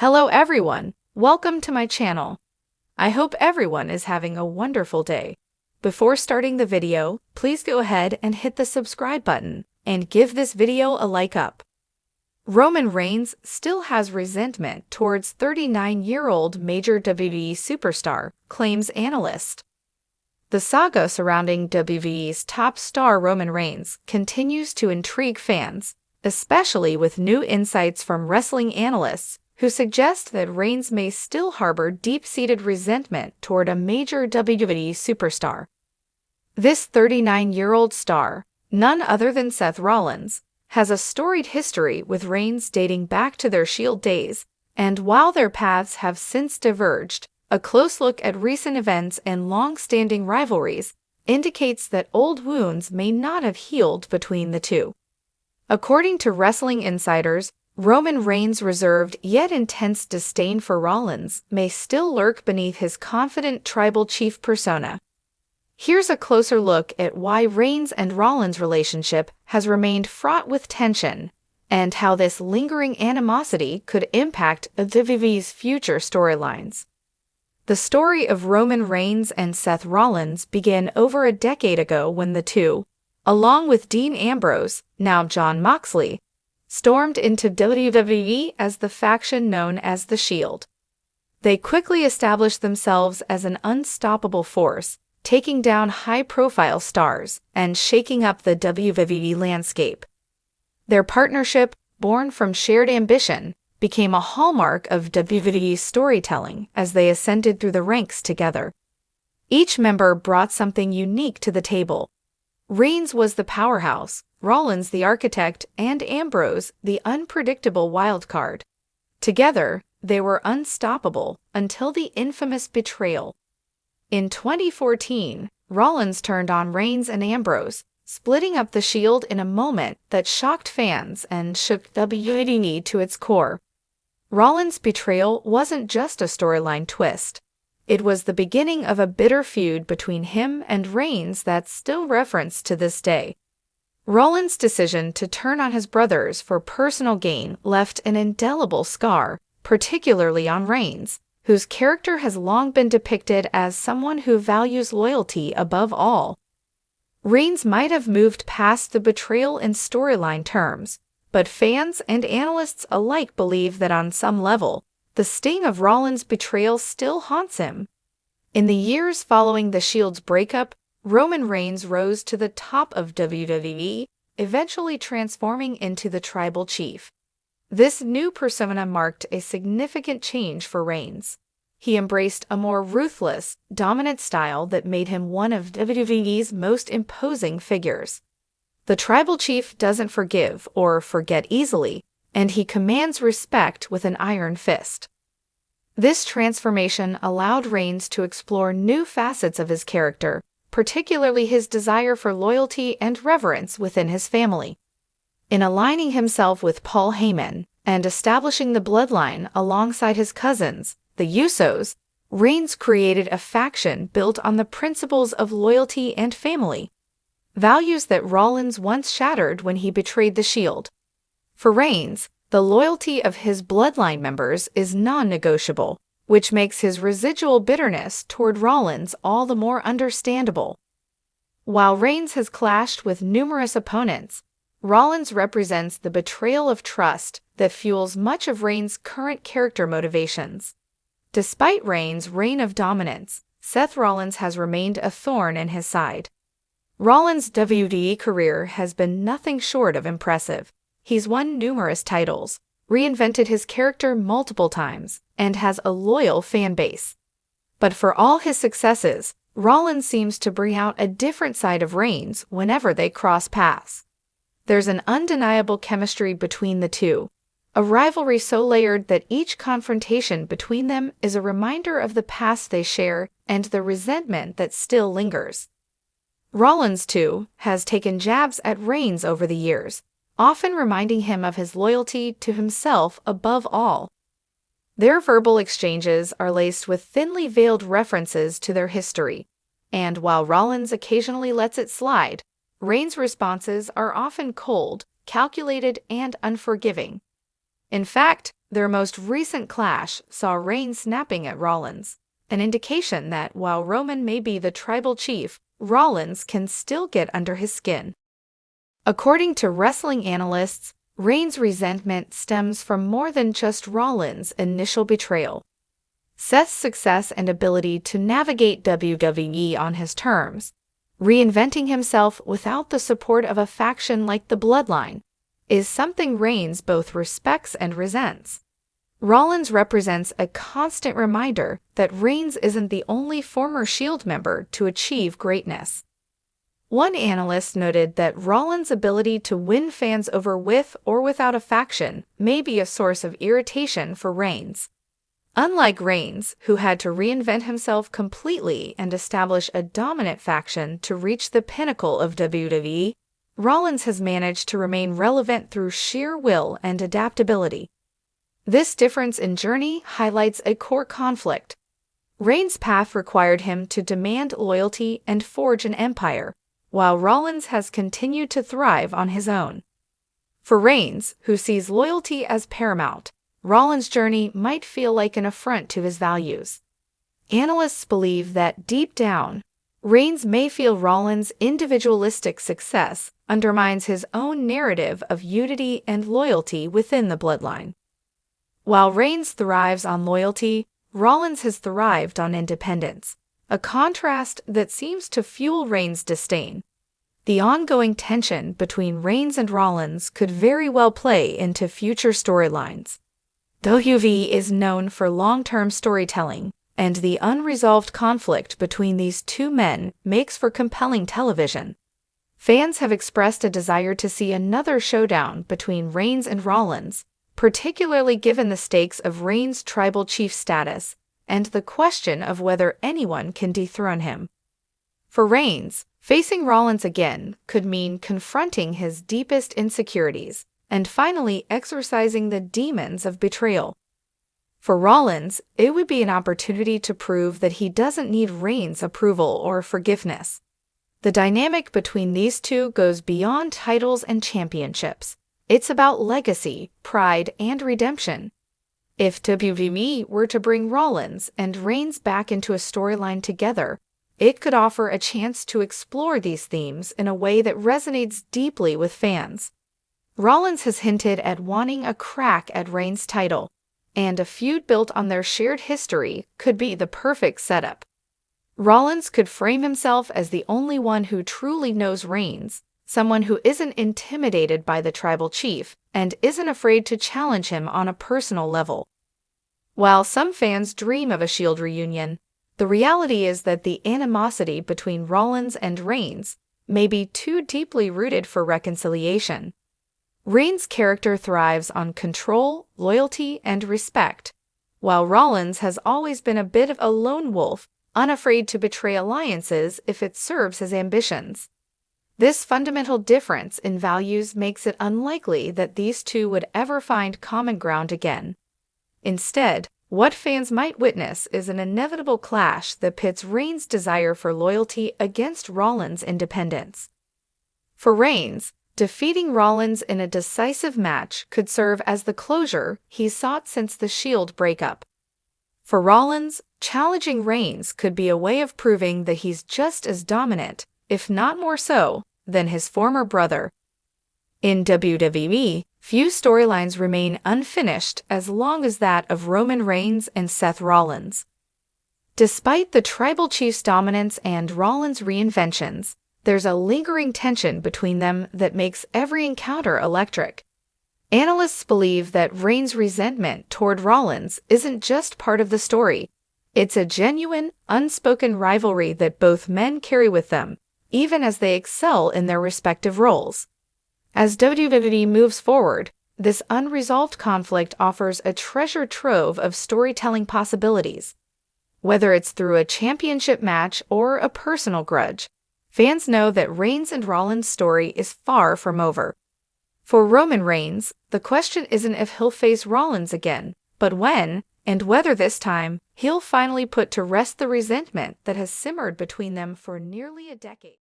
Hello everyone, welcome to my channel. I hope everyone is having a wonderful day. Before starting the video, please go ahead and hit the subscribe button and give this video a like up. Roman Reigns still has resentment towards 39-year-old major WWE superstar, claims analyst. The saga surrounding WWE's top star Roman Reigns continues to intrigue fans, especially with new insights from wrestling analysts who suggest that Reigns may still harbor deep-seated resentment toward a major WWE superstar. This 39-year-old star, none other than Seth Rollins, has a storied history with Reigns dating back to their Shield days, and while their paths have since diverged, a close look at recent events and long-standing rivalries indicates that old wounds may not have healed between the two. According to wrestling insiders, Roman Reigns' reserved yet intense disdain for Rollins may still lurk beneath his confident tribal chief persona. Here's a closer look at why Reigns and Rollins' relationship has remained fraught with tension, and how this lingering animosity could impact WWE's future storylines. The story of Roman Reigns and Seth Rollins began over a decade ago when the two, along with Dean Ambrose, now Jon Moxley, stormed into WWE as the faction known as the Shield. They quickly established themselves as an unstoppable force, taking down high-profile stars and shaking up the WWE landscape. Their partnership, born from shared ambition, became a hallmark of WWE's storytelling as they ascended through the ranks together. Each member brought something unique to the table. Reigns was the powerhouse, Rollins the architect, and Ambrose the unpredictable wildcard. Together, they were unstoppable until the infamous betrayal. In 2014, Rollins turned on Reigns and Ambrose, splitting up the Shield in a moment that shocked fans and shook WWE to its core. Rollins' betrayal wasn't just a storyline twist. It was the beginning of a bitter feud between him and Reigns that's still referenced to this day. Rollins' decision to turn on his brothers for personal gain left an indelible scar, particularly on Reigns, whose character has long been depicted as someone who values loyalty above all. Reigns might have moved past the betrayal in storyline terms, but fans and analysts alike believe that on some level, the sting of Rollins' betrayal still haunts him. In the years following the Shield's breakup, Roman Reigns rose to the top of WWE, eventually transforming into the tribal chief. This new persona marked a significant change for Reigns. He embraced a more ruthless, dominant style that made him one of WWE's most imposing figures. The tribal chief doesn't forgive or forget easily, and he commands respect with an iron fist. This transformation allowed Reigns to explore new facets of his character, particularly his desire for loyalty and reverence within his family. In aligning himself with Paul Heyman and establishing the bloodline alongside his cousins, the Usos, Reigns created a faction built on the principles of loyalty and family, values that Rollins once shattered when he betrayed the Shield. For Reigns, the loyalty of his bloodline members is non-negotiable, which makes his residual bitterness toward Rollins all the more understandable. While Reigns has clashed with numerous opponents, Rollins represents the betrayal of trust that fuels much of Reigns' current character motivations. Despite Reigns' reign of dominance, Seth Rollins has remained a thorn in his side. Rollins' WWE career has been nothing short of impressive. He's won numerous titles, reinvented his character multiple times, and has a loyal fan base. But for all his successes, Rollins seems to bring out a different side of Reigns whenever they cross paths. There's an undeniable chemistry between the two, a rivalry so layered that each confrontation between them is a reminder of the past they share and the resentment that still lingers. Rollins, too, has taken jabs at Reigns over the years, often reminding him of his loyalty to himself above all. Their verbal exchanges are laced with thinly veiled references to their history, and while Rollins occasionally lets it slide, Reigns' responses are often cold, calculated, and unforgiving. In fact, Their most recent clash saw Reigns snapping at Rollins, an indication that while Roman may be the tribal chief, Rollins can still get under his skin. According to wrestling analysts, Reigns' resentment stems from more than just Rollins' initial betrayal. Seth's success and ability to navigate WWE on his terms, reinventing himself without the support of a faction like the Bloodline, is something Reigns both respects and resents. Rollins represents a constant reminder that Reigns isn't the only former Shield member to achieve greatness. One analyst noted that Rollins' ability to win fans over with or without a faction may be a source of irritation for Reigns. Unlike Reigns, who had to reinvent himself completely and establish a dominant faction to reach the pinnacle of WWE, Rollins has managed to remain relevant through sheer will and adaptability. This difference in journey highlights a core conflict. Reigns' path required him to demand loyalty and forge an empire, while Rollins has continued to thrive on his own. For Reigns, who sees loyalty as paramount, Rollins' journey might feel like an affront to his values. Analysts believe that deep down, Reigns may feel Rollins' individualistic success undermines his own narrative of unity and loyalty within the Bloodline. While Reigns thrives on loyalty, Rollins has thrived on independence, a contrast that seems to fuel Reigns' disdain. The ongoing tension between Reigns and Rollins could very well play into future storylines. WWE is known for long-term storytelling, and the unresolved conflict between these two men makes for compelling television. Fans have expressed a desire to see another showdown between Reigns and Rollins, particularly given the stakes of Reigns' tribal chief status and the question of whether anyone can dethrone him. For Reigns, facing Rollins again could mean confronting his deepest insecurities and finally exorcising the demons of betrayal. For Rollins, it would be an opportunity to prove that he doesn't need Reigns' approval or forgiveness. The dynamic between these two goes beyond titles and championships. It's about legacy, pride, and redemption. If WWE were to bring Rollins and Reigns back into a storyline together, it could offer a chance to explore these themes in a way that resonates deeply with fans. Rollins has hinted at wanting a crack at Reigns' title, and a feud built on their shared history could be the perfect setup. Rollins could frame himself as the only one who truly knows Reigns, someone who isn't intimidated by the tribal chief and isn't afraid to challenge him on a personal level. While some fans dream of a Shield reunion, the reality is that the animosity between Rollins and Reigns may be too deeply rooted for reconciliation. Reigns' character thrives on control, loyalty, and respect, while Rollins has always been a bit of a lone wolf, unafraid to betray alliances if it serves his ambitions. This fundamental difference in values makes it unlikely that these two would ever find common ground again. Instead, what fans might witness is an inevitable clash that pits Reigns' desire for loyalty against Rollins' independence. For Reigns, defeating Rollins in a decisive match could serve as the closure he's sought since the Shield breakup. For Rollins, challenging Reigns could be a way of proving that he's just as dominant, if not more so, than his former brother. In WWE, few storylines remain unfinished as long as that of Roman Reigns and Seth Rollins. Despite the tribal chief's dominance and Rollins' reinventions, there's a lingering tension between them that makes every encounter electric. Analysts believe that Reigns' resentment toward Rollins isn't just part of the story. It's a genuine, unspoken rivalry that both men carry with them, even as they excel in their respective roles. As WWE moves forward, this unresolved conflict offers a treasure trove of storytelling possibilities. Whether it's through a championship match or a personal grudge, fans know that Reigns and Rollins' story is far from over. For Roman Reigns, the question isn't if he'll face Rollins again, but when, and whether this time he'll finally put to rest the resentment that has simmered between them for nearly a decade.